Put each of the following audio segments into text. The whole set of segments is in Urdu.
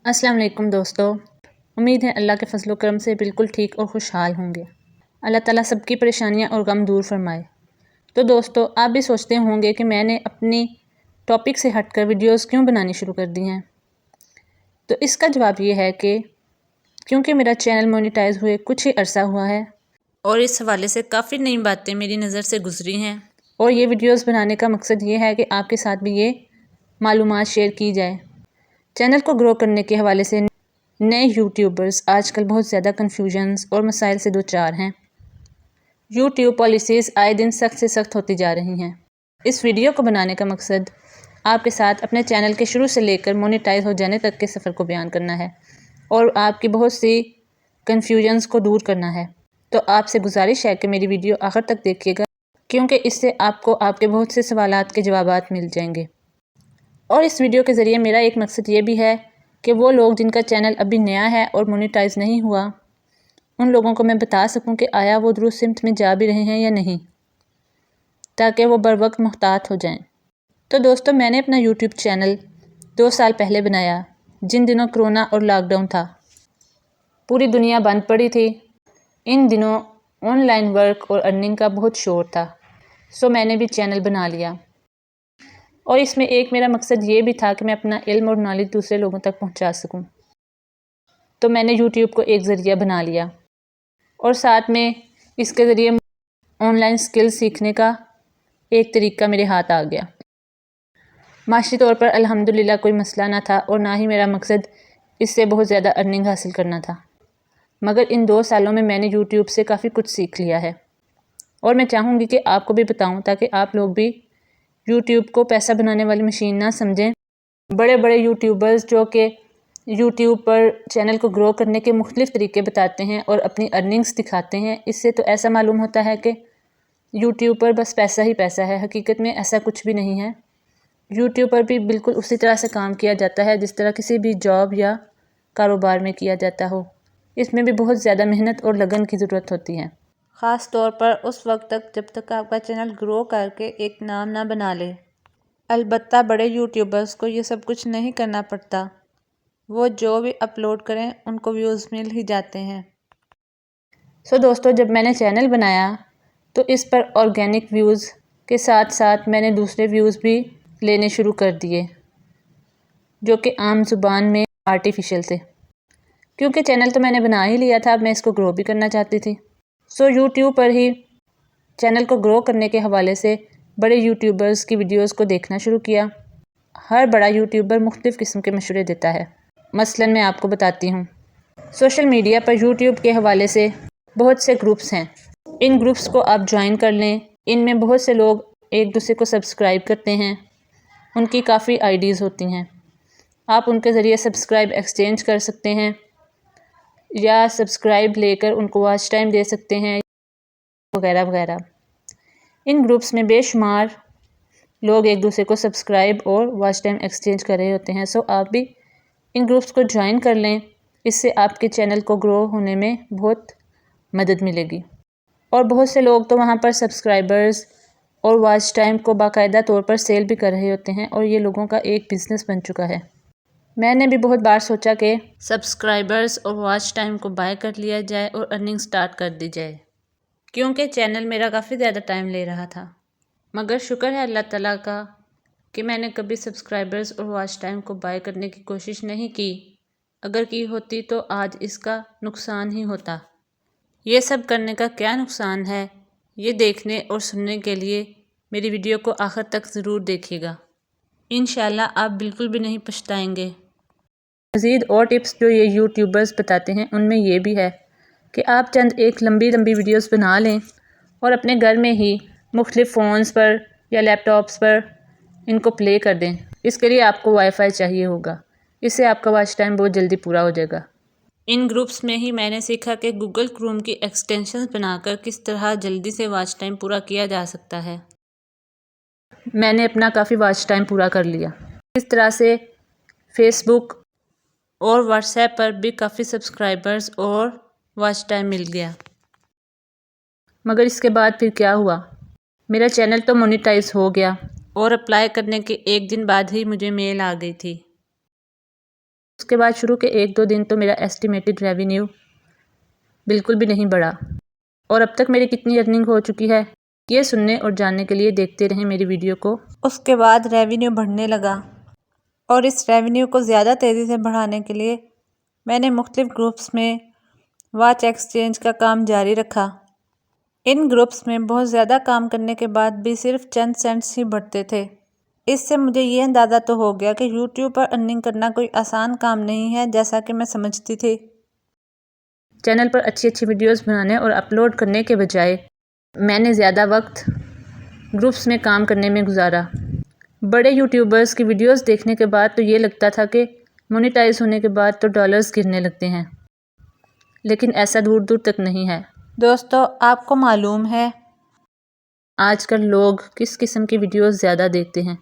السلام علیکم دوستو، امید ہے اللہ کے فضل و کرم سے بالکل ٹھیک اور خوشحال ہوں گے۔ اللہ تعالیٰ سب کی پریشانیاں اور غم دور فرمائے۔ تو دوستو، آپ بھی سوچتے ہوں گے کہ میں نے اپنی ٹاپک سے ہٹ کر ویڈیوز کیوں بنانی شروع کر دی ہیں؟ تو اس کا جواب یہ ہے کہ کیونکہ میرا چینل مونیٹائز ہوئے کچھ ہی عرصہ ہوا ہے اور اس حوالے سے کافی نئی باتیں میری نظر سے گزری ہیں، اور یہ ویڈیوز بنانے کا مقصد یہ ہے کہ آپ کے ساتھ بھی یہ معلومات شیئر کی جائے۔ چینل کو گرو کرنے کے حوالے سے نئے یوٹیوبرز آج کل بہت زیادہ کنفیوژنز اور مسائل سے دوچار ہیں۔ یوٹیوب پالیسیز آئے دن سخت سے سخت ہوتی جا رہی ہیں۔ اس ویڈیو کو بنانے کا مقصد آپ کے ساتھ اپنے چینل کے شروع سے لے کر مونیٹائز ہو جانے تک کے سفر کو بیان کرنا ہے اور آپ کی بہت سی کنفیوژنز کو دور کرنا ہے۔ تو آپ سے گزارش ہے کہ میری ویڈیو آخر تک دیکھیے گا، کیونکہ اس سے آپ کو آپ کے بہت سے سوالات کے جوابات مل جائیں گے۔ اور اس ویڈیو کے ذریعے میرا ایک مقصد یہ بھی ہے کہ وہ لوگ جن کا چینل ابھی نیا ہے اور مونیٹائز نہیں ہوا، ان لوگوں کو میں بتا سکوں کہ آیا وہ درست سمت میں جا بھی رہے ہیں یا نہیں، تاکہ وہ بروقت محتاط ہو جائیں۔ تو دوستو، میں نے اپنا یوٹیوب چینل 2 سال پہلے بنایا، جن دنوں کرونا اور لاک ڈاؤن تھا، پوری دنیا بند پڑی تھی۔ ان دنوں آن لائن ورک اور ارننگ کا بہت شور تھا، سو میں نے بھی چینل بنا لیا، اور اس میں ایک میرا مقصد یہ بھی تھا کہ میں اپنا علم اور نالج دوسرے لوگوں تک پہنچا سکوں۔ تو میں نے یوٹیوب کو ایک ذریعہ بنا لیا، اور ساتھ میں اس کے ذریعے آن لائن سکل سیکھنے کا ایک طریقہ میرے ہاتھ آ گیا۔ معاشی طور پر الحمدللہ کوئی مسئلہ نہ تھا، اور نہ ہی میرا مقصد اس سے بہت زیادہ ارننگ حاصل کرنا تھا، مگر ان 2 سالوں میں نے یوٹیوب سے کافی کچھ سیکھ لیا ہے، اور میں چاہوں گی کہ آپ کو بھی بتاؤں تاکہ آپ لوگ بھی یوٹیوب کو پیسہ بنانے والی مشین نہ سمجھیں۔ بڑے بڑے یوٹیوبرز جو کہ یوٹیوب پر چینل کو گرو کرنے کے مختلف طریقے بتاتے ہیں اور اپنی ارننگز دکھاتے ہیں، اس سے تو ایسا معلوم ہوتا ہے کہ یوٹیوب پر بس پیسہ ہی پیسہ ہے۔ حقیقت میں ایسا کچھ بھی نہیں ہے۔ یوٹیوب پر بھی بالکل اسی طرح سے کام کیا جاتا ہے جس طرح کسی بھی جاب یا کاروبار میں کیا جاتا ہو۔ اس میں بھی بہت زیادہ محنت اور لگن کی ضرورت ہوتی ہے، خاص طور پر اس وقت تک جب تک آپ کا چینل گرو کر کے ایک نام نہ بنا لے۔ البتہ بڑے یوٹیوبرز کو یہ سب کچھ نہیں کرنا پڑتا، وہ جو بھی اپلوڈ کریں ان کو ویوز مل ہی جاتے ہیں۔ سو دوستو، جب میں نے چینل بنایا تو اس پر آرگینک ویوز کے ساتھ ساتھ میں نے دوسرے ویوز بھی لینے شروع کر دیے، جو کہ عام زبان میں آرٹیفیشل تھے، کیونکہ چینل تو میں نے بنا ہی لیا تھا، اب میں اس کو گرو بھی کرنا چاہتی تھی۔ سو یوٹیوب پر ہی چینل کو گرو کرنے کے حوالے سے بڑے یوٹیوبرز کی ویڈیوز کو دیکھنا شروع کیا۔ ہر بڑا یوٹیوبر مختلف قسم کے مشورے دیتا ہے۔ مثلاً میں آپ کو بتاتی ہوں، سوشل میڈیا پر یوٹیوب کے حوالے سے بہت سے گروپس ہیں۔ ان گروپس کو آپ جوائن کر لیں۔ ان میں بہت سے لوگ ایک دوسرے کو سبسکرائب کرتے ہیں، ان کی کافی آئیڈیز ہوتی ہیں۔ آپ ان کے ذریعے سبسکرائب ایکسچینج کر سکتے ہیں، یا سبسکرائب لے کر ان کو واچ ٹائم دے سکتے ہیں، وغیرہ وغیرہ۔ ان گروپس میں بے شمار لوگ ایک دوسرے کو سبسکرائب اور واچ ٹائم ایکسچینج کر رہے ہوتے ہیں۔ سو آپ بھی ان گروپس کو جوائن کر لیں، اس سے آپ کے چینل کو گرو ہونے میں بہت مدد ملے گی۔ اور بہت سے لوگ تو وہاں پر سبسکرائبرز اور واچ ٹائم کو باقاعدہ طور پر سیل بھی کر رہے ہوتے ہیں، اور یہ لوگوں کا ایک بزنس بن چکا ہے۔ میں نے بھی بہت بار سوچا کہ سبسکرائبرز اور واچ ٹائم کو بائی کر لیا جائے اور ارننگ سٹارٹ کر دی جائے، کیونکہ چینل میرا کافی زیادہ ٹائم لے رہا تھا۔ مگر شکر ہے اللہ تعالیٰ کا کہ میں نے کبھی سبسکرائبرز اور واچ ٹائم کو بائی کرنے کی کوشش نہیں کی۔ اگر کی ہوتی تو آج اس کا نقصان ہی ہوتا۔ یہ سب کرنے کا کیا نقصان ہے، یہ دیکھنے اور سننے کے لیے میری ویڈیو کو آخر تک ضرور دیکھیے گا۔ انشاءاللہ آپ بالکل بھی نہیں پچھتائیں گے۔ مزید اور ٹپس جو یہ یوٹیوبرز بتاتے ہیں ان میں یہ بھی ہے کہ آپ چند ایک لمبی ویڈیوز بنا لیں اور اپنے گھر میں ہی مختلف فونز پر یا لیپ ٹاپس پر ان کو پلے کر دیں۔ اس کے لیے آپ کو وائی فائی چاہیے ہوگا، اس سے آپ کا واچ ٹائم بہت جلدی پورا ہو جائے گا۔ ان گروپس میں ہی میں نے سیکھا کہ گوگل کروم کی ایکسٹینشنز بنا کر کس طرح جلدی سے واچ ٹائم پورا کیا جا سکتا ہے۔ میں نے اپنا کافی واچ ٹائم پورا کر لیا۔ اس طرح سے فیس بک اور واٹس ایپ پر بھی کافی سبسکرائبرز اور واچ ٹائم مل گیا۔ مگر اس کے بعد پھر کیا ہوا؟ میرا چینل تو مونیٹائز ہو گیا، اور اپلائی کرنے کے 1 دن بعد ہی مجھے میل آ گئی تھی کے بعد شروع کے 1-2 دن تو میرا ایسٹیمیٹڈ ریونیو بالکل بھی نہیں بڑھا، اور اب تک میری کتنی ارننگ ہو چکی ہے یہ سننے اور جاننے کے لیے دیکھتے رہیں میری ویڈیو کو۔ اس کے بعد ریونیو بڑھنے لگا، اور اس ریونیو کو زیادہ تیزی سے بڑھانے کے لیے میں نے مختلف گروپس میں واچ ایکسچینج کا کام جاری رکھا۔ ان گروپس میں بہت زیادہ کام کرنے کے بعد بھی صرف چند سینٹس ہی بڑھتے تھے۔ اس سے مجھے یہ اندازہ تو ہو گیا کہ یوٹیوب پر ارننگ کرنا کوئی آسان کام نہیں ہے جیسا کہ میں سمجھتی تھی۔ چینل پر اچھی ویڈیوز بنانے اور اپلوڈ کرنے کے بجائے میں نے زیادہ وقت گروپس میں کام کرنے میں گزارا۔ بڑے یوٹیوبرز کی ویڈیوز دیکھنے کے بعد تو یہ لگتا تھا کہ مونیٹائز ہونے کے بعد تو ڈالرز گرنے لگتے ہیں، لیکن ایسا دور تک نہیں ہے۔ دوستو، آپ کو معلوم ہے آج کل لوگ کس قسم کی ویڈیوز زیادہ دیکھتے ہیں؟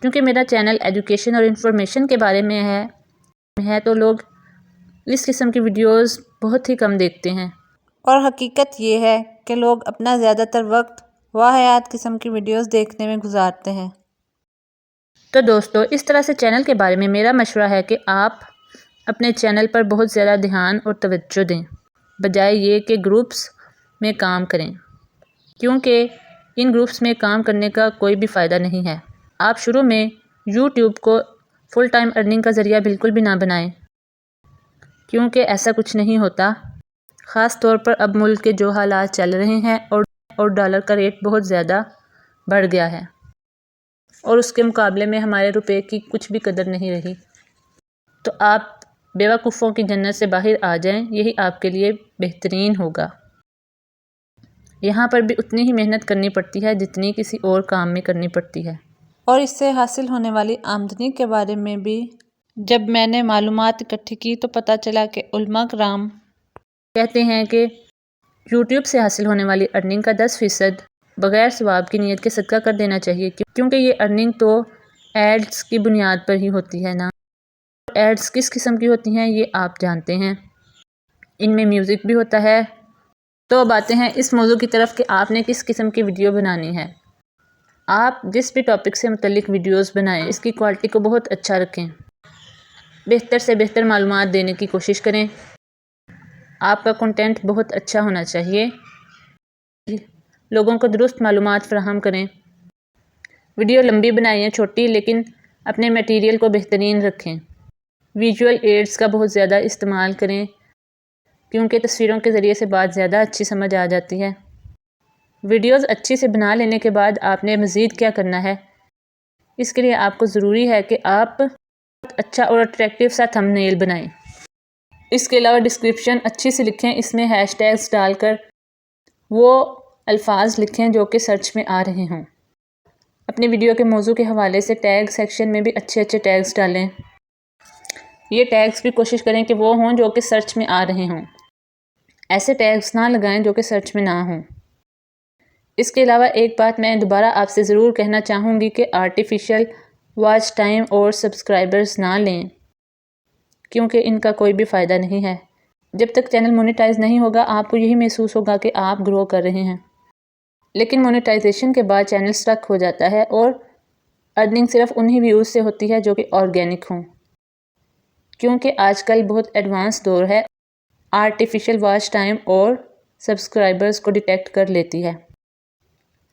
کیونکہ میرا چینل ایجوکیشن اور انفارمیشن کے بارے میں ہے تو لوگ اس قسم کی ویڈیوز بہت ہی کم دیکھتے ہیں۔ اور حقیقت یہ ہے کہ لوگ اپنا زیادہ تر وقت واہیات قسم کی ویڈیوز دیکھنے میں گزارتے ہیں۔ تو دوستو، اس طرح سے چینل کے بارے میں میرا مشورہ ہے کہ آپ اپنے چینل پر بہت زیادہ دھیان اور توجہ دیں، بجائے یہ کہ گروپس میں کام کریں، کیونکہ ان گروپس میں کام کرنے کا کوئی بھی فائدہ نہیں ہے۔ آپ شروع میں یوٹیوب کو فل ٹائم ارننگ کا ذریعہ بالکل بھی نہ بنائیں، کیونکہ ایسا کچھ نہیں ہوتا، خاص طور پر اب ملک کے جو حالات چل رہے ہیں اور ڈالر کا ریٹ بہت زیادہ بڑھ گیا ہے، اور اس کے مقابلے میں ہمارے روپے کی کچھ بھی قدر نہیں رہی۔ تو آپ بیوقوفوں کی جنت سے باہر آ جائیں، یہی آپ کے لیے بہترین ہوگا۔ یہاں پر بھی اتنی ہی محنت کرنی پڑتی ہے جتنی کسی اور کام میں کرنی پڑتی ہے۔ اور اس سے حاصل ہونے والی آمدنی کے بارے میں بھی جب میں نے معلومات اکٹھی کی تو پتہ چلا کہ علماء کرام کہتے ہیں کہ یوٹیوب سے حاصل ہونے والی ارننگ کا 10% بغیر ثواب کی نیت کے صدقہ کر دینا چاہیے، کیونکہ یہ ارننگ تو ایڈز کی بنیاد پر ہی ہوتی ہے نا۔ ایڈز کس قسم کی ہوتی ہیں یہ آپ جانتے ہیں، ان میں میوزک بھی ہوتا ہے۔ تو اب آتے ہیں اس موضوع کی طرف کہ آپ نے کس قسم کی ویڈیو بنانی ہے۔ آپ جس بھی ٹاپک سے متعلق ویڈیوز بنائیں، اس کی کوالٹی کو بہت اچھا رکھیں، بہتر سے بہتر معلومات دینے کی کوشش کریں۔ آپ کا کنٹینٹ بہت اچھا ہونا چاہیے، لوگوں کو درست معلومات فراہم کریں۔ ویڈیو لمبی بنائیں یا چھوٹی، لیکن اپنے میٹیریل کو بہترین رکھیں۔ ویژول ایڈز کا بہت زیادہ استعمال کریں، کیونکہ تصویروں کے ذریعے سے بات زیادہ اچھی سمجھ آ جاتی ہے۔ ویڈیوز اچھی سے بنا لینے کے بعد آپ نے مزید کیا کرنا ہے؟ اس کے لیے آپ کو ضروری ہے کہ آپ اچھا اور اٹریکٹیو سا تھمب نیل بنائیں۔ اس کے علاوہ ڈسکرپشن اچھی سے لکھیں، اس میں ہیش ٹیگز ڈال کر وہ الفاظ لکھیں جو کہ سرچ میں آ رہے ہوں۔ اپنی ویڈیو کے موضوع کے حوالے سے ٹیگ سیکشن میں بھی اچھے ٹیگز ڈالیں۔ یہ ٹیگز بھی کوشش کریں کہ وہ ہوں جو کہ سرچ میں آ رہے ہوں، ایسے ٹیگز نہ لگائیں جو کہ سرچ میں نہ ہوں۔ اس کے علاوہ ایک بات میں دوبارہ آپ سے ضرور کہنا چاہوں گی کہ آرٹیفیشل واچ ٹائم اور سبسکرائبرز نہ لیں، کیونکہ ان کا کوئی بھی فائدہ نہیں ہے۔ جب تک چینل مونیٹائز نہیں ہوگا آپ کو یہی محسوس ہوگا کہ آپ گرو کر رہے ہیں، لیکن مونیٹائزیشن کے بعد چینل سٹک ہو جاتا ہے اور ارننگ صرف انہی ویوز سے ہوتی ہے جو کہ آرگینک ہوں، کیونکہ آج کل بہت ایڈوانس دور ہے، آرٹیفیشل واچ ٹائم اور سبسکرائبرز کو ڈیٹیکٹ کر لیتی ہے۔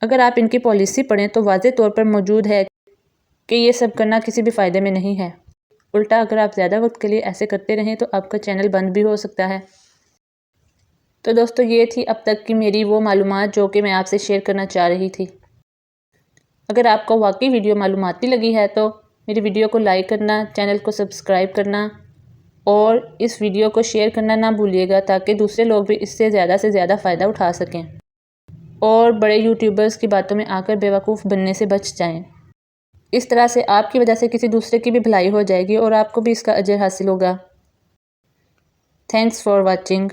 اگر آپ ان کی پالیسی پڑھیں تو واضح طور پر موجود ہے کہ یہ سب کرنا کسی بھی فائدے میں نہیں ہے، الٹا اگر آپ زیادہ وقت کے لیے ایسے کرتے رہیں تو آپ کا چینل بند بھی ہو سکتا ہے۔ تو دوستو، یہ تھی اب تک کی میری وہ معلومات جو کہ میں آپ سے شیئر کرنا چاہ رہی تھی۔ اگر آپ کو واقعی ویڈیو معلوماتی لگی ہے تو میری ویڈیو کو لائک کرنا، چینل کو سبسکرائب کرنا اور اس ویڈیو کو شیئر کرنا نہ بھولیے گا، تاکہ دوسرے لوگ بھی اس سے زیادہ فائدہ اٹھا سکیں اور بڑے یوٹیوبرز کی باتوں میں آ کر بیوقوف بننے سے بچ جائیں۔ اس طرح سے آپ کی وجہ سے کسی دوسرے کی بھی بھلائی ہو جائے گی اور آپ کو بھی اس کا اجر حاصل ہوگا۔ Thanks for watching.